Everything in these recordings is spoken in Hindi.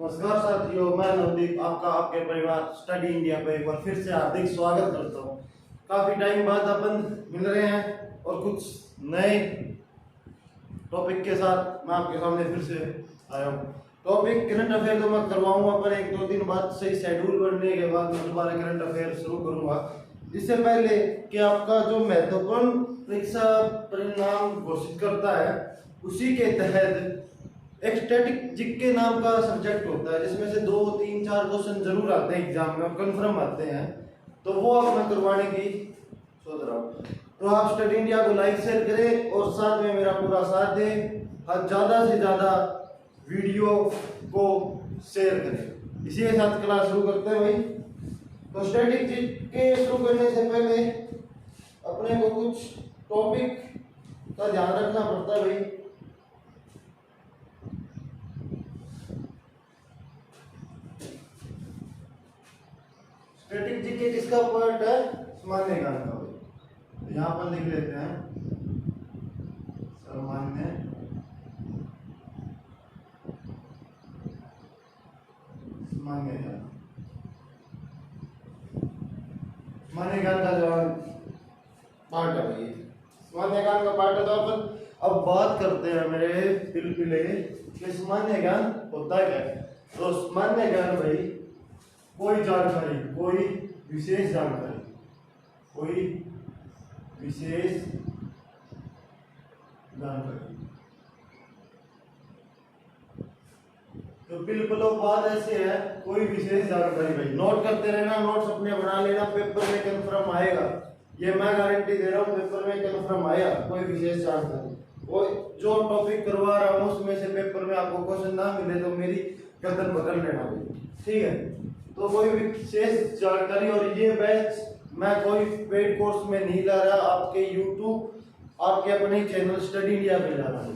नमस्कार साथियों, मैं नवदीप आपका आपके परिवार स्टडी इंडिया पे एक बार फिर से हार्दिक स्वागत करता हूँ। काफी टाइम बाद अपन मिल रहे हैं और कुछ नए टॉपिक के साथ मैं आपके सामने फिर से आया हूँ। टॉपिक करंट अफेयर तो मैं करवाऊंगा, पर एक दो दिन बाद सही शेड्यूल बनने के बाद मैं दोबारा करंट अफेयर शुरू करूंगा। इससे पहले कि आपका जो महत्वपूर्ण परीक्षा परिणाम घोषित करता है, उसी के तहत एक स्टैटिक जीके नाम का सब्जेक्ट होता है, जिसमें से 2, 3, 4 क्वेश्चन जरूर आते हैं एग्जाम में, कंफर्म आते हैं। तो वो आप मैं करवाने की सोच रहा हूँ। तो आप स्टडी इंडिया को लाइक शेयर करें और साथ में मेरा पूरा साथ दें। और ज़्यादा से ज़्यादा वीडियो को शेयर करें। इसी के साथ क्लास शुरू करते हैं भाई। तो स्टैटिक जीके शुरू करने से पहले अपने को कुछ टॉपिक का ध्यान रखना पड़ता है भाई। स्टैटिक जीके किसका पार्ट है? सामान्य ज्ञान का भाई। यहाँ पर लिख लेते हैं सामान्य ज्ञान। सामान्य ज्ञान का जो पार्ट है भाई, सामान्य ज्ञान का पार्ट है। तो अपन अब बात करते हैं मेरे पिलपिले कि सामान्य ज्ञान होता क्या है। तो सामान्य ज्ञान भाई कोई जानकारी, कोई विशेष जानकारी, कोई विशेष जानकारी। तो बिल्कुल बात ऐसे है, कोई विशेष जानकारी भाई। नोट करते रहना, नोट्स अपने बना लेना, पेपर में कंफर्म आएगा, ये मैं गारंटी दे रहा हूँ, पेपर में कंफर्म आएगा कोई विशेष जानकारी। वो जो टॉपिक करवा रहा हूँ उसमें से पेपर में आपको क्वेश्चन ना मिले तो मेरी गर्दन पकड़ लेना भाई, ठीक है। तो कोई विशेष जानकारी, और ये बैच मैं कोई पेड कोर्स में नहीं ला रहा, आपके YouTube आपके अपने चैनल स्टडी इंडिया पे ला रहा हूँ।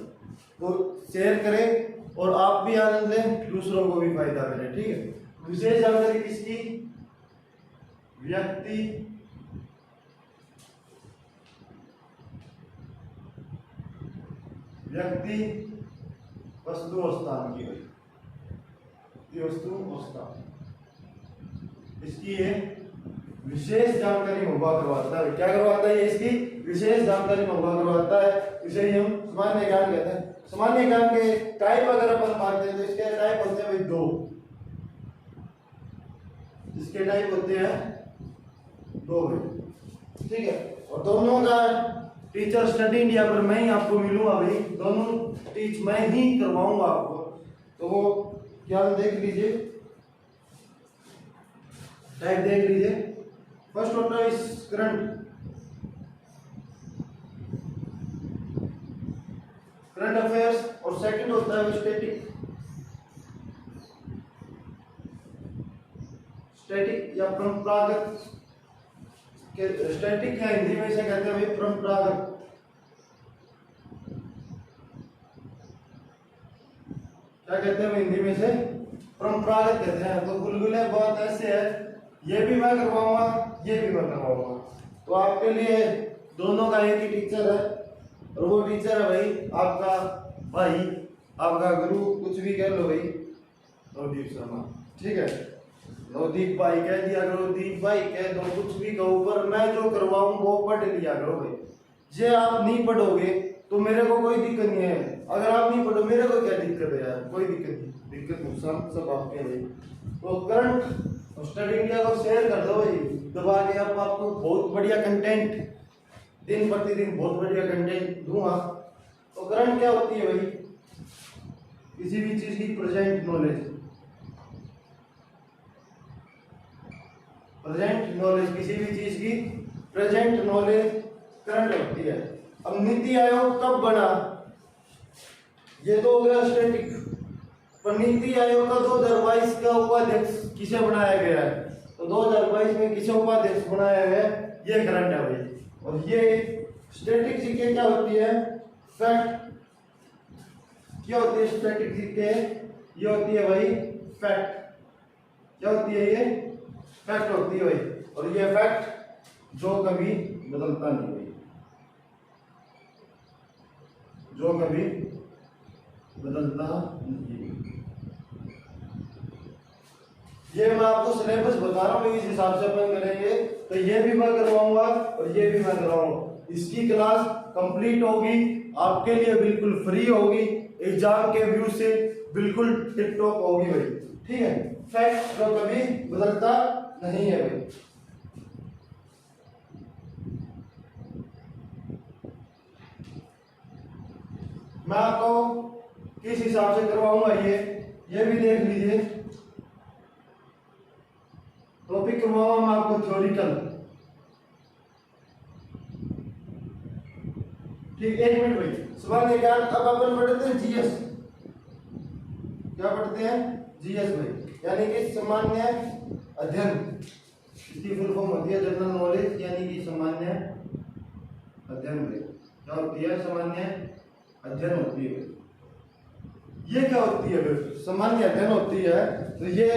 तो शेयर करें और आप भी आनंद लें, दूसरों को भी फायदा मिले, ठीक है। विशेष जानकारी किसकी? व्यक्ति वस्तु और स्थान की भाई, वस्तु और स्थान, इसकी ये विशेष जानकारी मुहैया करवाता है। क्या करवाता है? इसकी विशेष जानकारी मुहैया करवाता है। इसे ही हम सामान्य ज्ञान कहते हैं। सामान्य ज्ञान के टाइप अगर अपन मानते हैं तो इसके टाइप होते हैं भाई 2। इसके टाइप होते हैं 2 भाई, ठीक है। और दोनों का टीचर स्टडी इंडिया पर मैं ही आपको मिलूंगा भाई, दोनों टीच मैं ही करवाऊंगा आपको। तो वो क्या देख लीजिए, टाइप देख लीजिए। फर्स्ट होता है करंट अफेयर्स, और सेकंड होता है स्टैटिक या परंपरागत। स्टैटिक या हिंदी में से कहते हैं भाई परंपरागत। क्या कहते हैं हिंदी में से? परंपरागत कहते हैं। तो बुलबुले बहुत ऐसे है, ये भी मैं करवाऊंगा, ये भी मैं करवाऊंगा। तो आपके लिए दोनों का एक ही टीचर है, और वो टीचर है भाई आपका भाई, आपका गुरु, कुछ भी कह लो भाई, नवदीप शर्मा, ठीक है। नवदीप भाई कह दिया करो, दीप भाई कह दो, कुछ भी कहो, पर मैं जो करवाऊं वो पढ़ लिया करो भाई। जे आप नहीं पढ़ोगे तो मेरे को कोई दिक्कत नहीं है, अगर आप नहीं पढ़ो मेरे को क्या दिक्कत है यार, कोई दिक्कत नहीं, दिक्कत नुकसान सब आपके भाई। तो करंट स्टडी इंडिया को शेयर कर दो भाई दबा के। अब आपको बहुत बढ़िया कंटेंट दिन प्रतिदिन बहुत बढ़िया कंटेंट दूंगा। तो करंट क्या होती है भाई? किसी भी चीज की प्रेजेंट नॉलेज, प्रेजेंट नॉलेज, किसी भी चीज की प्रेजेंट नॉलेज करंट होती है। अब नीति आयोग कब बना? ये तो हो गया स्टैटिक, पर नीति आयोग का 2022 का उपाध्यक्ष किसे बनाया गया है? तो 2022 में किसे उपाध्यक्ष बनाया गया है? ये करंट है भाई। और ये स्टैटिक जीके क्या होती है? फैक्ट। क्या होती है स्टैटिक जीके? ये होती है भाई फैक्ट। क्या होती है ये? फैक्ट होती है भाई। और ये फैक्ट जो कभी बदलता नहीं भाई, जो कभी बदलता नहीं। ये मैं आपको सिलेबस बता रहा हूँ, इस हिसाब से अपन करेंगे। तो ये भी मैं करवाऊंगा और ये भी मैं करवाऊंगा। इसकी क्लास कंप्लीट होगी, आपके लिए बिल्कुल फ्री होगी, एग्जाम के व्यू से बिल्कुल टिप टॉप होगी भाई। ठीक है, फैक्ट तो कभी बदलता नहीं है भाई। मैं आपको किस हिसाब से करवाऊंगा ये भी देख लीजिए। टॉपिक करवाऊंगा मैं आपको थ्योरिकल। ठीक, एक मिनट भाई। सामान्य ज्ञान अब अपन पढ़ते हैं जीएस। क्या पढ़ते हैं? जीएस भाई, यानी कि सामान्य अध्ययन। इसकी फुल फॉर्म होती है जनरल नॉलेज, यानी कि सामान्य अध्ययन भाई। क्या होती है? सामान्य अध्ययन होती है। ये क्या होती है भाई? सामान्य अध्ययन होती है। तो ये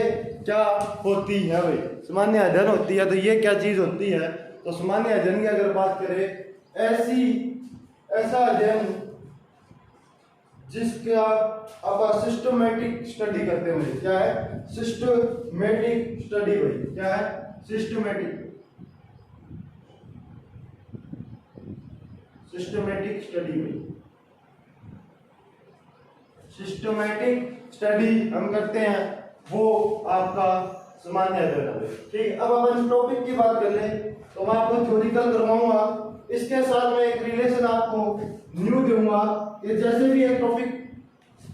क्या होती है भाई? सामान्य अध्ययन होती है। तो ये क्या चीज होती है? तो सामान्य अध्ययन की अगर बात करें, ऐसा अध्ययन जिसका आप सिस्टमैटिक स्टडी करते हुए। क्या है? सिस्टमैटिक स्टडी भाई। क्या है? सिस्टमैटिक स्टडी भाई। सिस्टमैटिक स्टडी हम करते हैं, वो आपका सामान्य अध्ययन है। ठीक, अब अपन टॉपिक की बात कर लें तो मैं आपको थ्योरिकल करवाऊंगा। इसके साथ में एक रिलेशन आपको न्यू दूंगा कि जैसे भी एक टॉपिक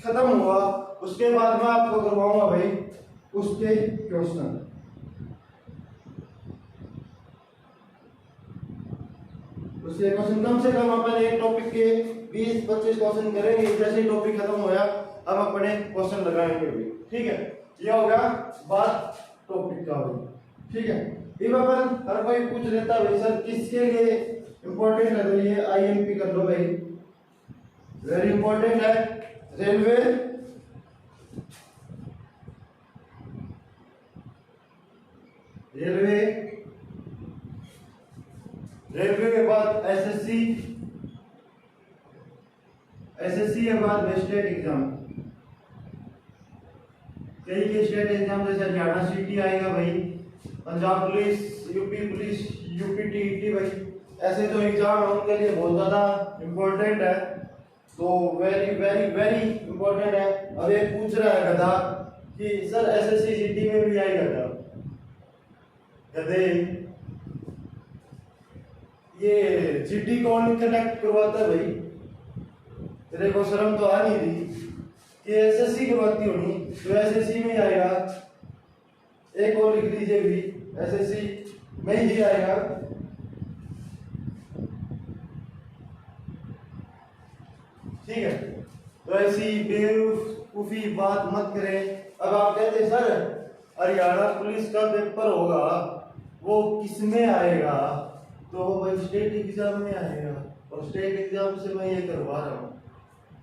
खत्म हुआ उसके बाद मैं आपको करवाऊंगा भाई उसके क्वेश्चन। उसके क्वेश्चन कम से कम अपन एक टॉपिक के 20-25 क्वेश्चन करेंगे। जैसे ही टॉपिक खत्म होया अब अपने क्वेश्चन लगाएंगे भी। ठीक है, ये हो गया बात टॉपिक का भाई। ठीक है, अब अपन हर कोई पूछ लेता है भाई सर किसके लिए इंपॉर्टेंट है? तो ये आईएमपी कर लो भाई, वेरी इंपॉर्टेंट है। रेलवे, रेलवे के बाद एसएससी के बाद स्टेट एग्जाम। कई के स्टेट एग्जाम जैसे हरियाणा सिटी आएगा भाई, Punjab police, UP police, UP TET भाई। ऐसे जो एग्जाम है उनके लिए बहुत ज्यादा इम्पोर्टेंट है। तो वेरी वेरी वेरी इम्पोर्टेंट है। अब एक पूछ रहा है गधा कि सर एसएससी जीडी में भी आएगा क्या? गधे, ये जीडी कौन कनेक्ट करवाता है भाई? तेरे को शर्म तो आ नहीं रही कि एसएससी करवाती होनी? तो एसएससी में ही आएगा। एक और लिख लीजिए भी, एसएससी में ही आएगा। ठीक है, तो ऐसी बेवकूफी बात मत करें। अब आप कहते सर हरियाणा पुलिस का पेपर होगा वो किस में आएगा? तो वो भाई स्टेट एग्जाम में आएगा, और स्टेट एग्जाम से मैं ये करवा रहा हूँ।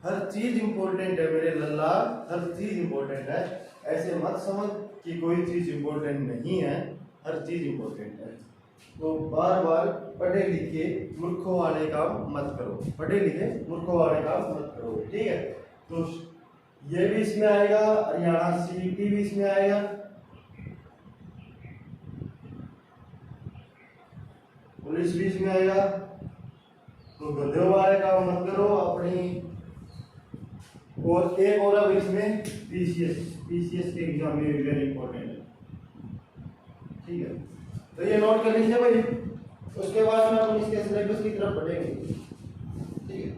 हर चीज इंपॉर्टेंट है मेरे लल्ला, हर चीज इंपॉर्टेंट है। ऐसे मत समझ कि कोई चीज इंपॉर्टेंट नहीं है, हर चीज इंपॉर्टेंट है। तो बार बार पढ़े लिखे मूर्खों वाले काम मत करो, पढ़े लिखे मूर्खों वाले काम मत करो। ठीक है, तो ये भी इसमें आएगा, हरियाणा सीईटी भी इसमें आएगा, पुलिस भी इसमें आएगा। तो गधों वाले काम मत करो अपनी। और एक और अब इसमें पीसीएस के एग्जाम में वेरी इंपॉर्टेंट है। ठीक है, तो ये नोट कर लीजिए भाई। उसके बाद में हम इसके सिलेबस की तरफ बढ़ेंगे। ठीक है,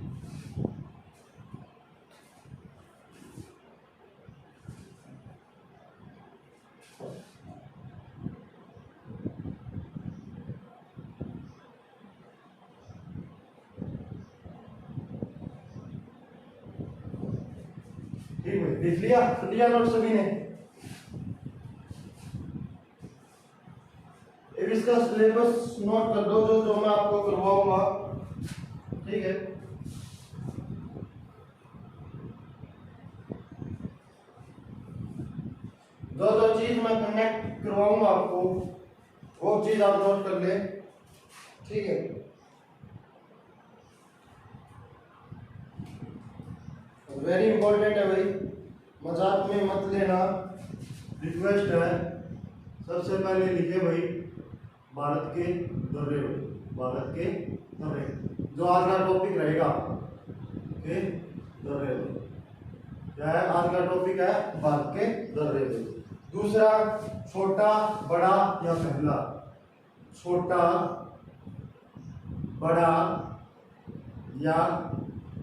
ठीक है, देख लिया नोट सभी ने? इसका सिलेबस नोट कर दो जो मैं आपको करवाऊंगा। ठीक है, जो चीज मैं कनेक्ट करवाऊंगा आपको वो चीज आप नोट कर ले। ठीक है, वेरी इंपॉर्टेंट है भाई, मजाक में मत लेना, रिक्वेस्ट है। सबसे पहले लिखे भाई भारत के दौरे, भारत के दौरे, जो आज का टॉपिक रहेगा के दौरे। क्या है आज का टॉपिक? है भारत के दौरे। दूसरा, छोटा बड़ा या पहला, छोटा बड़ा या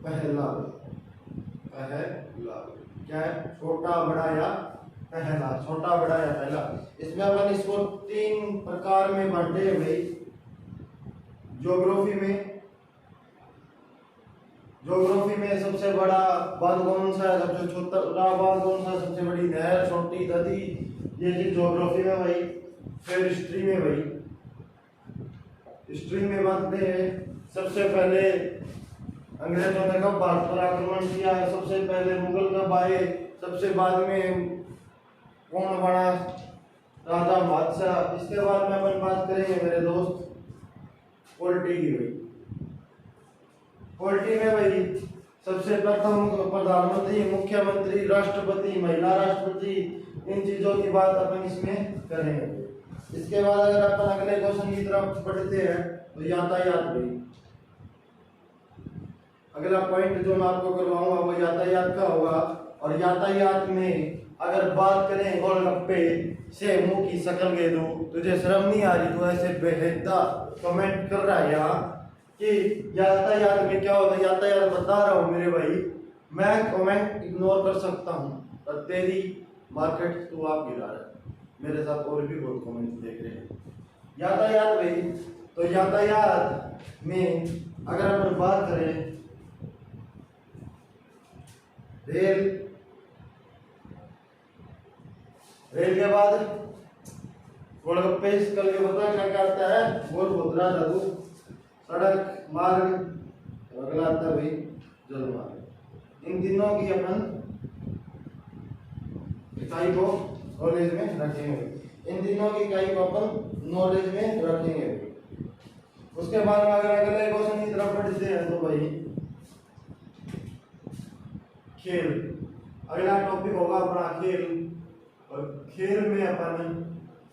पहला, पहला क्या है? छोटा बड़ा या पहला, छोटा बड़ा या पहला। इसमें अपन इसको 3 प्रकार में बांटे हैं भाई। ज्योग्राफी में सबसे बड़ा बांध कौन सा है, सबसे छोटा बांध कौन सा है, सबसे बड़ी नहर, छोटी नदी, ये चीज ज्योग्राफी में भाई। फिर हिस्ट्री में भाई, हिस्ट्री में बांधते हैं सबसे पहले अंग्रेजों ने कब भारत पर आक्रमण किया है, सबसे पहले मुगल कब आए, सबसे बाद में कौन बना राजा बादशाह। इसके बाद में अपन बात करेंगे मेरे दोस्त पॉलिटी की भाई। पॉलिटी में भाई सबसे प्रथम प्रधानमंत्री, मुख्यमंत्री, राष्ट्रपति, महिला राष्ट्रपति, इन चीजों की बात अपन इसमें करेंगे। इसके बाद अगर अपन अगले क्वेश्चन की तरफ बढ़ते हैं तो यातायात भाई। अगला पॉइंट जो मैं आपको करवाऊंगा वो यातायात का होगा। और यातायात में अगर बात करें गोलगप्पे से मुंह की शक्ल के दो, तुझे शर्म नहीं आ रही? तो ऐसे बेहदा कमेंट कर रहा है यहाँ कि यातायात में क्या होता है। यातायात बता रहा हूँ मेरे भाई, मैं कमेंट इग्नोर कर सकता हूँ पर तेरी मार्केट तू आप गिरा रहा है। मेरे साथ और भी बहुत कमेंट देख रहे हैं। यातायात भाई, तो यातायात में अगर अपन बात करें रेल के बाद गोलगप्पे, कल के बता क्या क्या आता है? गोल भोदरा जादू, सड़क मार्ग, अगला आता है भाई जल मार्ग। इन तीनों की अपन इकाई को नॉलेज में रखेंगे। इन तीनों की इकाई को अपन नॉलेज में रखेंगे। उसके बाद में अगर अगले क्वेश्चन की तरफ बढ़ते हैं तो भाई खेल, अगला टॉपिक होगा अपना खेल। और खेल में अपन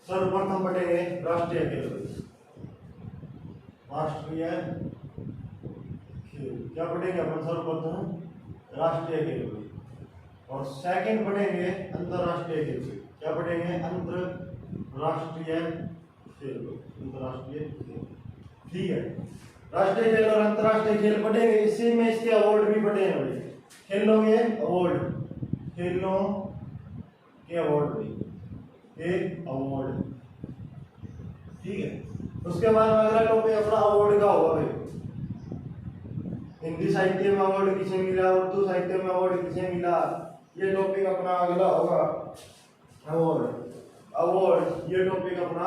सर्वप्रथम पढ़ेंगे राष्ट्रीय खेल। राष्ट्रीय खेल क्या पढ़ेंगे अपन? सर्वप्रथम राष्ट्रीय खेल। और सेकंड पढ़ेंगे अंतरराष्ट्रीय खेल। क्या पढ़ेंगे? अंतरराष्ट्रीय खेल, अंतरराष्ट्रीय खेल। ठीक है, राष्ट्रीय खेल और अंतरराष्ट्रीय खेल पढ़ेंगे। इसी में इसके अवार्ड भी पढ़ेंगे भाई। खेलों के अवार्ड, खेलों के अवार्ड भाई, एक अवार्ड। ठीक है, उसके बाद अगला टॉपिक अपना अवार्ड का होगा भाई। हिंदी साहित्य में अवार्ड किसे मिला, उर्दू साहित्य में अवार्ड किसे मिला, ये टॉपिक अपना अगला होगा। अवार्ड ये टॉपिक अपना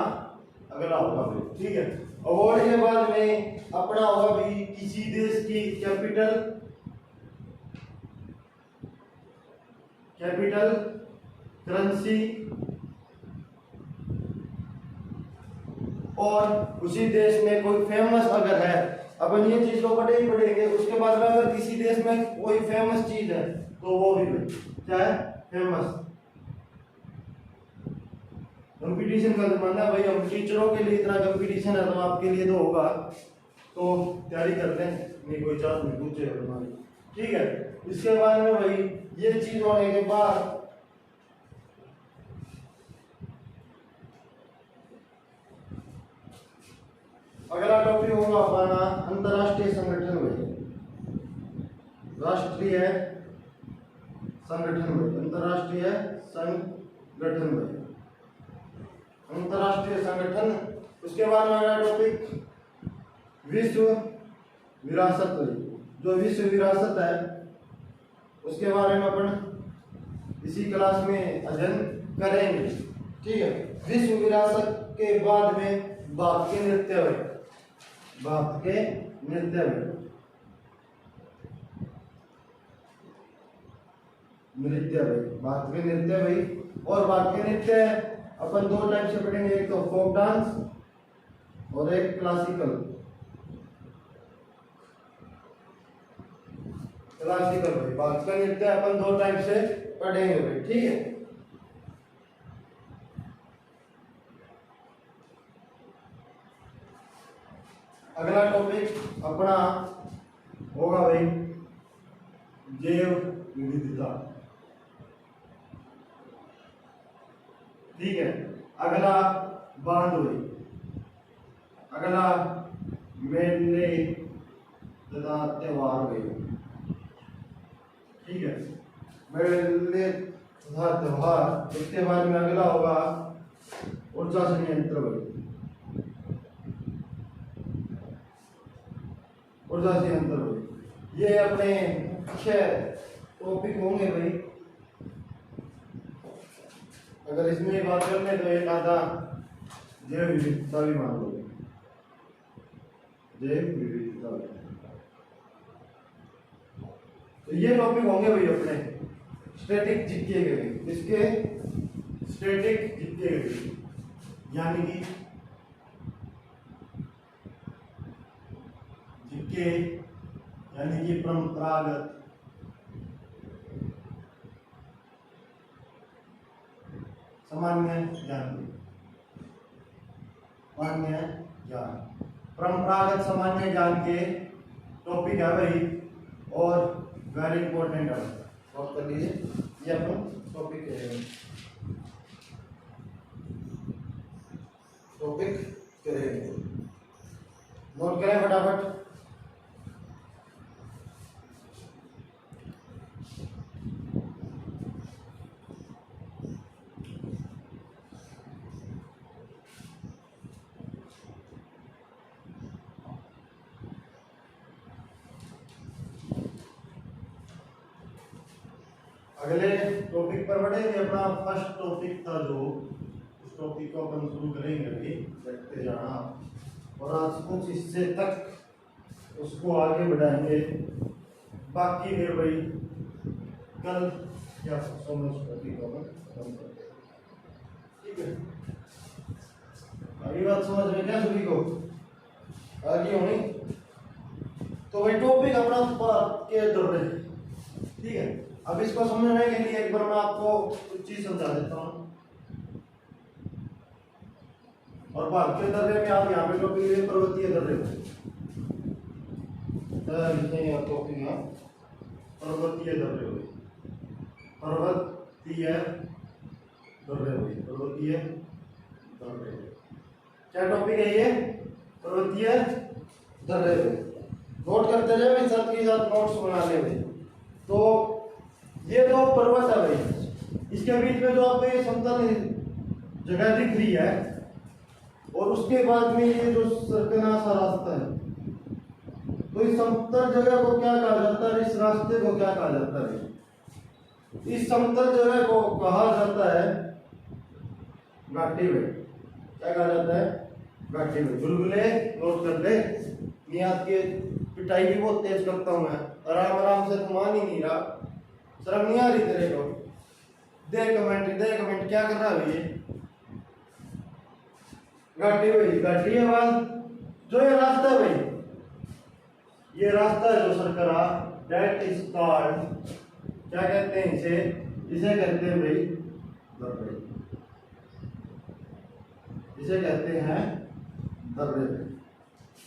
अगला होगा भाई। ठीक है, अवार्ड के बाद में अपना होगा भी किसी देश की कैपिटल, करेंसी और उसी देश में कोई फेमस अगर है, अपन ये चीज तो पढ़े ही पढ़ेंगे। उसके बाद में अगर किसी देश में कोई फेमस चीज है तो वो भी क्या है? फेमस। कंपटीशन का जमाना भाई, हम टीचरों के लिए इतना कंपटीशन है तो आपके लिए तो होगा, तो तैयारी करते हैं, नहीं कोई चांस नहीं पूछे हमारी। ठीक है, इसके बाद में भाई ये चीज होने के बाद अगला टॉपिक होगा अपना अंतरराष्ट्रीय संगठन भाई। राष्ट्रीय संगठन भाई, अंतरराष्ट्रीय संगठन भाई, अंतरराष्ट्रीय संगठन। उसके बाद में अगला टॉपिक विश्व विरासत भाई। जो विश्व विरासत है उसके बारे में अपन इसी क्लास में अध्ययन करेंगे। ठीक है, विश्व विरासत के बाद में बाप के नृत्य भाई, बाप के नृत्य भाई, नृत्य भाई, बाप के नृत्य भाई। और बाप के नृत्य अपन 2 टाइप से पढ़ेंगे, एक तो फोक डांस और एक क्लासिकल। क्लासिकल भाई, बाप का नृत्य अपन 2 टाइप से पढ़ेंगे भाई। ठीक है, अगला टॉपिक अपना होगा भाई जैव विविधता। ठीक है, अगला बांध हुई, अगला मेले तथा त्योहार हुए। ठीक है, मेले तथा त्योहार। इसके बाद में अगला होगा ऊर्जा संयंत्र हुई, ऊर्जा संयंत्र हुई। ये अपने मुख्य टॉपिक होंगे भाई। अगर इसमें बात कर ले तो एक आधा जैव विविधता भी मान लो, जैव विविधता। तो ये टॉपिक होंगे भाई अपने स्टैटिक जीके गए, इसके स्टैटिक जीके गए, यानी कि जीके यानी कि परंपरागत सामान्य ज्ञान, सामान्य ज्ञान, परंपरागत सामान्य ज्ञान के टॉपिक है भाई और वेरी इंपॉर्टेंट है। नोट कर लीजिए, ये अपन टॉपिक करेंगे, टॉपिक करेंगे, नोट करें फटाफट। अगले टॉपिक पर बढ़ेंगे। अपना फर्स्ट टॉपिक था जो, उस टॉपिक को अपन शुरू करेंगे अभी, देखते जाना और आज कुछ हिस्से तक उसको आगे बढ़ाएंगे। बाकी फिर भाई कल या समझ टॉपिक को अपन खत्म करते हैं। ठीक है, अभी बात समझ में क्या सभी को आगे होनी। तो भाई टॉपिक अपना बात के दौर रहे। ठीक है, अब इसको समझने के लिए एक बार मैं आपको कुछ चीज समझा देता हूँ। और भारतीय दर्रे में आप यहाँ पे टॉपिक लिए पर्वतीय दर्रे लिखेंगे आप टॉपिक में पर्वतीय दर्रे हुए, पर्वतीय दर्रे हुए, पर्वतीय दर्रे। क्या टॉपिक है ये? पर्वतीय दर्रे हुए। नोट करते जाए, साथ के साथ नोट्स बना ले भाई। तो ये तो पर्वत है भाई, इसके बीच में जो आपको ये समतल जगह दिख रही है और उसके बाद में ये जो सरकना सा रास्ता है, तो इस समतल जगह को क्या कहा जाता है? इस रास्ते को क्या कहा जाता है? इस समतल जगह को कहा जाता है घाटी में। क्या कहा जाता है? घाटी में। बुलबुले नोट कर ले, मैं आपके पिटाई भी बहुत तेज करता हूँ मैं, आराम आराम से तुम मान ही नहीं रहा, शर्म नहीं आ रही तेरे को? दे कमेंट क्या कर रहा है ये? घाटी भाई, घाटी है बात। जो ये रास्ता है भाई, ये रास्ता है जो सरकरा, दैट इज कॉल्ड, क्या कहते हैं इसे? इसे कहते हैं भाई दर्रे, इसे कहते हैं दर्रे।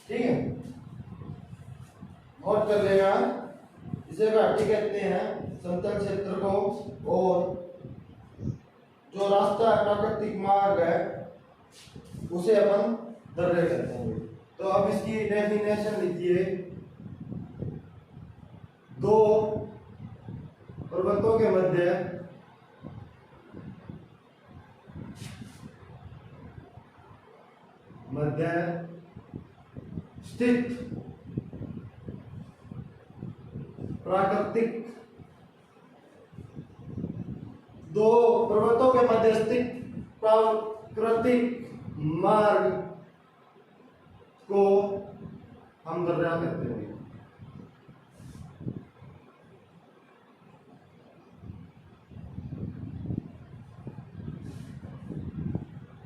ठीक है, नोट कर लेगा। इसे घाटी कहते हैं समतल क्षेत्र को, और जो रास्ता प्राकृतिक मार्ग है उसे अपन दर्रे कहते हैं। तो अब इसकी डेफिनेशन लिखिए। दो पर्वतों के मध्य स्थित प्राकृतिक, दो पर्वतों के मध्य स्थित प्राकृतिक मार्ग को हम दर्रा कहते हैं।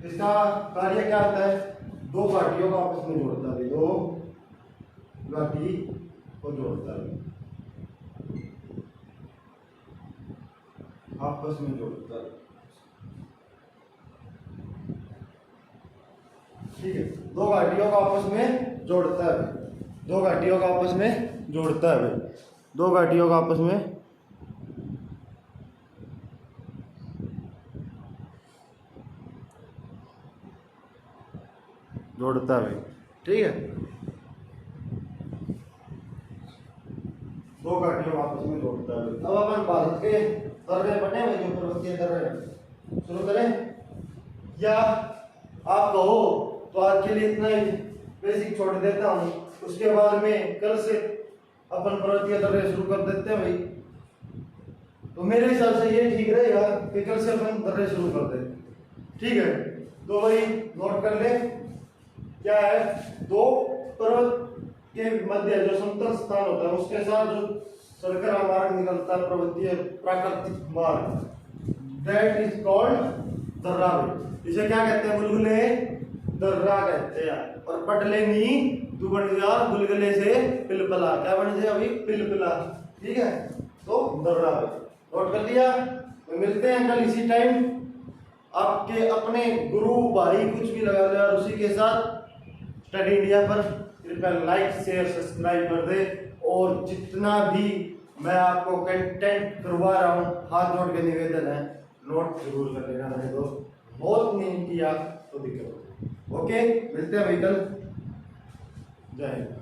इसका कार्य क्या होता है? दो घाटियों को आपस में जोड़ता है, दो घाटी को जोड़ता है, आपस में जोड़ता है। ठीक है, दो घाटियों को आपस में जोड़ता है, दो घाटियों को आपस में जोड़ता है भाई, दो घाटियों को आपस में जोड़ता है भाई, ठीक है। दो घाटियों को आपस में जोड़ता है। अब अपन भारत के दर्रे बने हुए जो पर्वतीय दर्रे शुरू करें, या आप कहो तो आज के लिए इतना ही बेसिक छोड़ देता हूँ, उसके बाद में कल से अपन पर्वतीय दर्रे शुरू कर देते हैं भाई। तो मेरे हिसाब से ये ठीक रहेगा कि कल से अपन दर्रे शुरू कर दें, ठीक है। तो भाई नोट कर ले, क्या है, दो पर्वत के मध्य जो समतल स्थान होता है उसके साथ जो सरकरा मार्ग निकलता है, पर्वतीय प्राकृतिक मार्ग, दैट इज कॉल्ड दर्रा। इसे क्या कहते हैं, बुलबुले दर्रा कहते हैं। और पटलेनी तू बन गया बुलगुले से पिलपिला, क्या बन गया अभी, पिलपिला, ठीक है। तो दर्रा नोट कर लिया। तो मिलते हैं कल इसी टाइम, आपके अपने गुरु भाई कुछ भी लगा लिया, और उसी के साथ स्टडी इंडिया पर कृपया लाइक शेयर सब्सक्राइब कर दे। और जितना भी मैं आपको कंटेंट करवा रहा हूँ, हाथ जोड़ के निवेदन है, नोट जरूर कर लेना मेरे दोस्त, बहुत नहीं किया तो दिक्कत होगी। ओके, मिलते हैं भाई कल, जय हिंद।